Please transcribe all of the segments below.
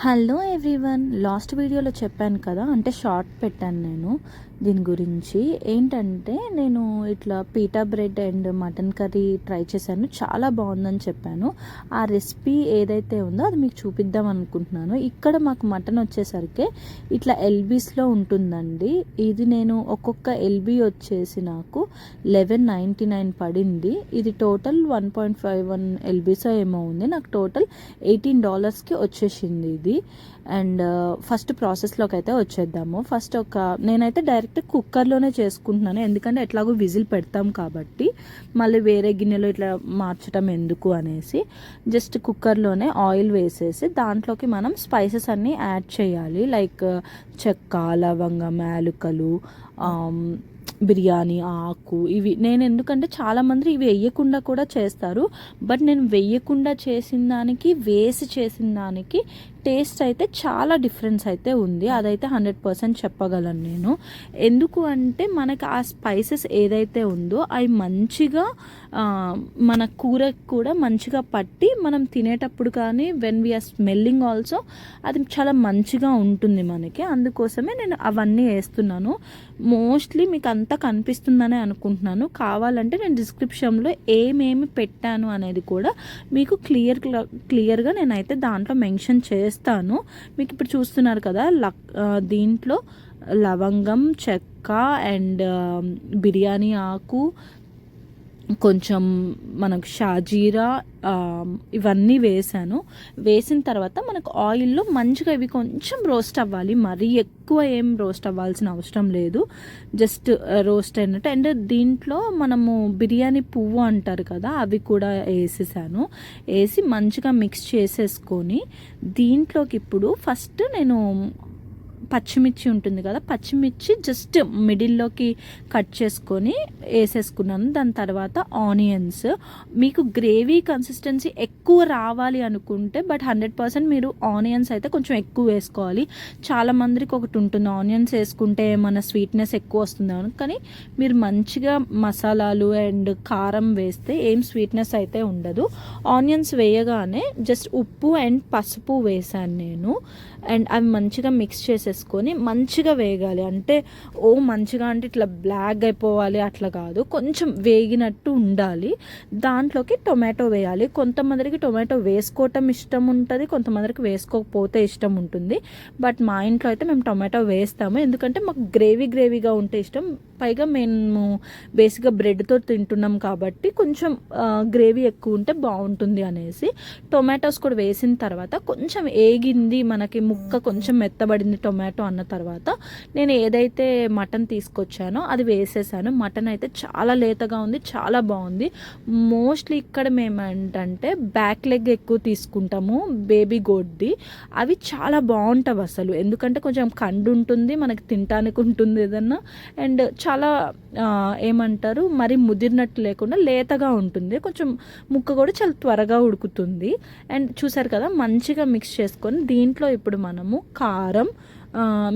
Hello everyone, last వీడియోలో చెప్పాను కదా, అంటే షార్ట్ పెట్టాను నేను దీని గురించి. ఏంటంటే నేను ఇట్లా PETA bread and mutton curry try చేశాను, చాలా బాగుందని చెప్పాను. ఆ రెసిపీ ఏదైతే ఉందో అది మీకు చూపిద్దాం అనుకుంటున్నాను. ఇక్కడ మాకు మటన్ వచ్చేసరికి ఇట్లా ఎల్బీస్లో ఉంటుందండి. ఇది నేను ఒక్కొక్క ఎల్బీ వచ్చేసి నాకు 11.99 పడింది. ఇది టోటల్ 1.51 ఎల్బీస్ ఏమో ఉంది. నాకు టోటల్ $18కి వచ్చేసింది ఇది. అండ్ ఫస్ట్ ప్రాసెస్లోకి అయితే వచ్చేద్దాము. ఫస్ట్ నేనైతే డైరెక్ట్ కుక్కర్లోనే చేసుకుంటున్నాను, ఎందుకంటే ఎట్లాగో విజిల్ పెడతాం కాబట్టి మళ్ళీ వేరే గిన్నెలో ఇట్లా మార్చడం ఎందుకు అనేసి జస్ట్ కుక్కర్లోనే ఆయిల్ వేసేసి దాంట్లోకి మనం స్పైసెస్ అన్నీ యాడ్ చేయాలి. లైక్ చెక్క, లవంగం, యాలుకలు, బిర్యానీ ఆకు, ఇవి నేను ఎందుకంటే చాలామంది ఇవి వేయకుండా కూడా చేస్తారు, బట్ నేను వేయకుండా చేసిన దానికి వేసి చేసిన దానికి టేస్ట్ అయితే చాలా డిఫరెన్స్ అయితే ఉంది. అదైతే 100% చెప్పగలను నేను. ఎందుకు అంటే మనకి ఆ స్పైసెస్ ఏదైతే ఉందో అవి మంచిగా మన కూరకు కూడా మంచిగా పట్టి మనం తినేటప్పుడు కానీ వెన్ వీఆర్ స్మెల్లింగ్ ఆల్సో అది చాలా మంచిగా ఉంటుంది మనకి. అందుకోసమే నేను అవన్నీ వేస్తున్నాను. మోస్ట్లీ మీకు అంతా కనిపిస్తుందనే అనుకుంటున్నాను. కావాలంటే నేను డిస్క్రిప్షన్లో ఏమేమి పెట్టాను అనేది కూడా మీకు క్లియర్గా నేనైతే దాంట్లో మెన్షన్ చేస్తాను. మీకు ఇప్పుడు చూస్తున్నారు కదా, దీంట్లో లవంగం, చెక్క అండ్ బిర్యానీ ఆకు, కొంచెం మనకు షాజీరా, ఇవన్నీ వేసాను. వేసిన తర్వాత మనకు ఆయిల్లో మంచిగా ఇవి కొంచెం రోస్ట్ అవ్వాలి, మరీ ఎక్కువ ఏం రోస్ట్ అవ్వాల్సిన అవసరం లేదు, జస్ట్ రోస్ట్ అయినట్టు. అండ్ దీంట్లో మనము బిర్యానీ పువ్వు అంటారు కదా, అవి కూడా వేసేసాను. వేసి మంచిగా మిక్స్ చేసేసుకొని దీంట్లోకి ఇప్పుడు ఫస్ట్ నేను పచ్చిమిర్చి ఉంటుంది కదా, పచ్చిమిర్చి జస్ట్ మిడిల్లోకి కట్ చేసుకొని వేసేసుకున్నాను. దాని తర్వాత ఆనియన్స్. మీకు గ్రేవీ కన్సిస్టెన్సీ ఎక్కువ రావాలి అనుకుంటే బట్ 100% మీరు ఆనియన్స్ అయితే కొంచెం ఎక్కువ వేసుకోవాలి. చాలా మందికి ఒకటి ఉంటుంది, ఆనియన్స్ వేసుకుంటే మన స్వీట్నెస్ ఎక్కువ వస్తుంది అని. కానీ మీరు మంచిగా మసాలాలు అండ్ కారం వేస్తే ఏం స్వీట్నెస్ అయితే ఉండదు. ఆనియన్స్ వేయగానే జస్ట్ ఉప్పు అండ్ పసుపు వేసాను నేను. అండ్ అవి మంచిగా మిక్స్ చేసేసుకొని మంచిగా వేగాలి. అంటే మంచిగా అంటే ఇట్లా బ్లాక్ అయిపోవాలి అట్లా కాదు, కొంచెం వేగినట్టు ఉండాలి. దాంట్లోకి టొమాటో వేయాలి. కొంతమందికి టొమాటో వేసుకోవటం ఇష్టం ఉంటుంది, కొంతమందికి వేసుకోకపోతే ఇష్టం ఉంటుంది. బట్ మా ఇంట్లో అయితే మేము టొమాటో వేస్తాము, ఎందుకంటే మాకు గ్రేవీగా ఉంటే ఇష్టం. పైగా మేము బేసిక్గా బ్రెడ్తో తింటున్నాం కాబట్టి కొంచెం గ్రేవీ ఎక్కువ ఉంటే బాగుంటుంది అనేసి టొమాటోస్ కూడా వేసిన తర్వాత కొంచెం ఏగింది, మనకి ముక్క కొంచెం మెత్తబడింది టొమాటో అన్న తర్వాత నేను ఏదైతే మటన్ తీసుకొచ్చానో అది వేసేసాను. మటన్ అయితే చాలా లేతగా ఉంది, చాలా బాగుంది. మోస్ట్లీ ఇక్కడ మేము ఏంటంటే బ్యాక్ లెగ్ ఎక్కువ తీసుకుంటాము, బేబీ గోడ్ది. అవి చాలా బాగుంటాయి అసలు, ఎందుకంటే కొంచెం కండు ఉంటుంది, మనకి తినడానికి ఉంటుంది ఏదన్నా. అండ్ చాలా ఏమంటారు, మరి ముదిరినట్టు లేకుండా లేతగా ఉంటుంది, కొంచెం ముక్క కూడా చాలా త్వరగా ఉడుకుతుంది. అండ్ చూసారు కదా, మంచిగా మిక్స్ చేసుకొని దీంట్లో ఇప్పుడు మనము కారం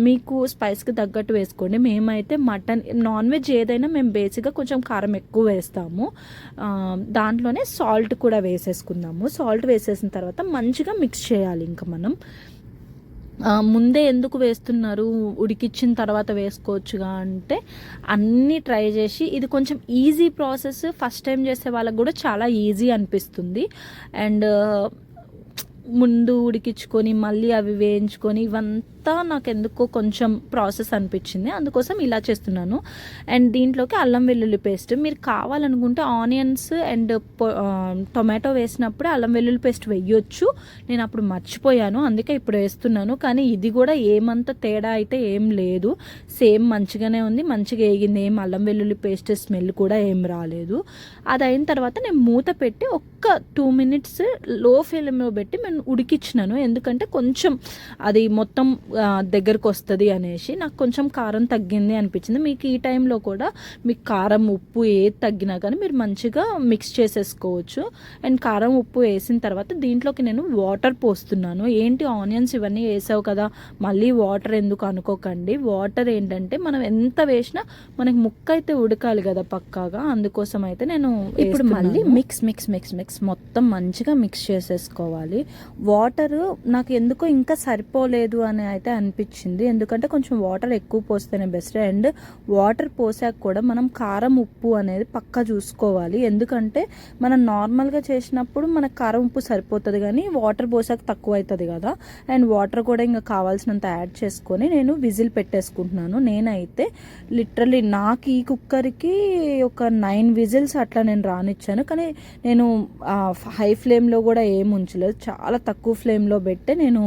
మీకు స్పైస్కి తగ్గట్టు వేసుకోండి. మేమైతే మటన్, నాన్ వెజ్ ఏదైనా మేము బేసిక్గా కొంచెం కారం ఎక్కువ వేస్తాము. దాంట్లోనే సాల్ట్ కూడా వేసేసుకుందాము. సాల్ట్ వేసేసిన తర్వాత మంచిగా మిక్స్ చేయాలి. ఇంకా మనం ముందే ఎందుకు వేస్తున్నారు, ఉడికిచ్చిన తర్వాత వేసుకోవచ్చుగా అంటే అన్నీ ట్రై చేసి ఇది కొంచెం ఈజీ ప్రాసెస్. ఫస్ట్ టైం చేసే వాళ్ళకి కూడా చాలా ఈజీ అనిపిస్తుంది. అండ్ ముందు ఉడికించుకొని మళ్ళీ అవి వేయించుకొని ఇవంతా నాకు ఎందుకో కొంచెం ప్రాసెస్ అనిపించింది, అందుకోసం ఇలా చేస్తున్నాను. అండ్ దీంట్లోకి అల్లం వెల్లుల్లి పేస్ట్, మీరు కావాలనుకుంటే ఆనియన్స్ అండ్ టొమాటో వేసినప్పుడు అల్లం వెల్లుల్లి పేస్ట్ వేయొచ్చు. నేను అప్పుడు మర్చిపోయాను, అందుకే ఇప్పుడు వేస్తున్నాను. కానీ ఇది కూడా ఏమంత తేడా అయితే ఏం లేదు, సేమ్ మంచిగానే ఉంది, మంచిగా వేగింది, ఏం అల్లం వెల్లుల్లి పేస్ట్ స్మెల్ కూడా ఏం రాలేదు. అది అయిన తర్వాత నేను మూత పెట్టి ఒక్క 2 minutes లో ఫ్లేమ్లో పెట్టి నేను ఉడికిచ్చినాను, ఎందుకంటే కొంచెం అది మొత్తం దగ్గరకు వస్తుంది అనేసి. నాకు కొంచెం కారం తగ్గింది అనిపించింది. మీకు ఈ టైంలో కూడా మీకు కారం ఉప్పు ఏది తగ్గినా కానీ మీరు మంచిగా మిక్స్ చేసేసుకోవచ్చు. అండ్ కారం ఉప్పు వేసిన తర్వాత దీంట్లోకి నేను వాటర్ పోస్తున్నాను. ఏంటి ఆనియన్స్ ఇవన్నీ వేసావు కదా మళ్ళీ వాటర్ ఎందుకు అనుకోకండి. వాటర్ ఏంటంటే మనం ఎంత వేసినా మనకి ముక్క అయితే ఉడకాలి కదా పక్కాగా, అందుకోసం అయితే నేను ఇప్పుడు మళ్ళీ మిక్స్ మొత్తం మంచిగా మిక్స్ చేసేసుకోవాలి. వాటర్ నాకు ఎందుకో ఇంకా సరిపోలేదు అని అయితే అనిపించింది. ఎందుకంటే కొంచెం వాటర్ ఎక్కువ పోస్తేనే బెస్ట్. అండ్ వాటర్ పోసాక కూడా మనం కారం ఉప్పు అనేది పక్కా చూసుకోవాలి. ఎందుకంటే మనం నార్మల్గా చేసినప్పుడు మనకు కారం ఉప్పు సరిపోతుంది, కానీ వాటర్ పోసాక తక్కువ అవుతుంది కదా. అండ్ వాటర్ కూడా ఇంకా కావాల్సినంత యాడ్ చేసుకొని నేను విజిల్ పెట్టేసుకుంటున్నాను. నేనైతే లిటరలీ నాకు ఈ కుక్కర్కి ఒక 9 విజిల్స్ అట్లా నేను రానిచ్చాను. కానీ నేను హై ఫ్లేమ్లో కూడా ఏం ఉంచలేదు, చాలా తక్కువ ఫ్లేమ్లో పెట్టి నేను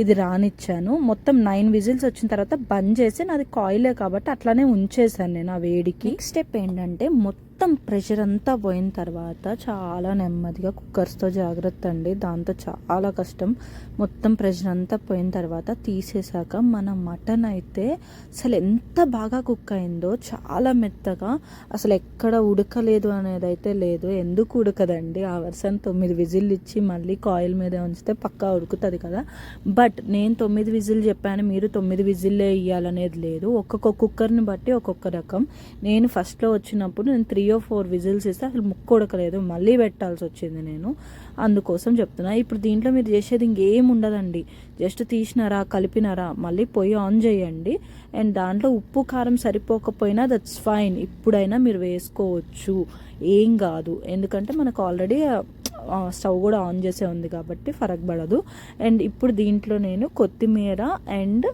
ఇది రానిచ్చాను. మొత్తం 9 విజిల్స్ వచ్చిన తర్వాత బంద్ చేసి, నాది కాయిలే కాబట్టి అట్లానే ఉంచేసాను నేను ఆ వేడికి. నెక్స్ట్ స్టెప్ ఏంటంటే మొత్తం ప్రెషర్ అంతా పోయిన తర్వాత చాలా నెమ్మదిగా, కుక్కర్స్తో జాగ్రత్త అండి, దాంతో చాలా కష్టం. మొత్తం ప్రెషర్ అంతా పోయిన తర్వాత తీసేసాక మన మటన్ అయితే అసలు ఎంత బాగా కుక్ అయిందో, చాలా మెత్తగా, అసలు ఎక్కడ ఉడకలేదు అనేది అయితే లేదు. ఎందుకు ఉడకదండి, ఆ వర్షన్ 9 విజిల్ ఇచ్చి మళ్ళీ కాయిల్ మీద ఉంచితే పక్కా ఉడుకుతుంది కదా. బట్ నేను 9 విజిల్ చెప్పాను, మీరు 9 విజిల్లే ఇవ్వాలనేది లేదు. ఒక్కొక్క కుక్కర్ని బట్టి ఒక్కొక్క రకం. నేను ఫస్ట్లో వచ్చినప్పుడు నేను 3 or 4 విజిల్స్ ఇస్తే అసలు ముక్కు ఉడకలేదు, మళ్ళీ పెట్టాల్సి వచ్చింది నేను, అందుకోసం చెప్తున్నా. ఇప్పుడు దీంట్లో మీరు చేసేది ఇంకేం ఉండదండి, జస్ట్ తీసినారా, కలిపినారా, మళ్ళీ పొయ్యి ఆన్ చేయండి. అండ్ దాంట్లో ఉప్పు కారం సరిపోకపోయినా దట్స్ ఫైన్, ఇప్పుడైనా మీరు వేసుకోవచ్చు, ఏం కాదు. ఎందుకంటే మనకు ఆల్రెడీ స్టవ్ కూడా ఆన్ చేసే ఉంది కాబట్టి ఫరక్ పడదు. అండ్ ఇప్పుడు దీంట్లో నేను కొత్తిమీర అండ్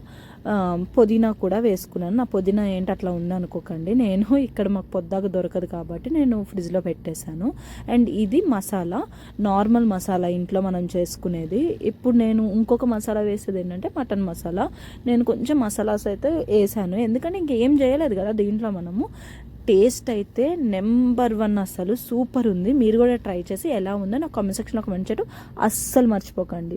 పుదీనా కూడా వేసుకున్నాను. నా పుదీనా ఏంటి అట్లా ఉందనుకోకండి, నేను ఇక్కడ మాకు పొద్దాక దొరకదు కాబట్టి నేను ఫ్రిడ్జ్లో పెట్టేశాను. అండ్ ఇది మసాలా, నార్మల్ మసాలా ఇంట్లో మనం చేసుకునేది. ఇప్పుడు నేను ఇంకొక మసాలా వేసేది ఏంటంటే మటన్ మసాలా. నేను కొంచెం మసాలాస్ అయితే వేసాను, ఎందుకంటే ఇంకేం చేయలేదు కదా దీంట్లో మనము. టేస్ట్ అయితే నెంబర్ 1, అసలు సూపర్ ఉంది. మీరు కూడా ట్రై చేసి ఎలా ఉందో నాకు కామెంట్ సెక్షన్లో కామెంట్ చేయడం అస్సలు మర్చిపోకండి.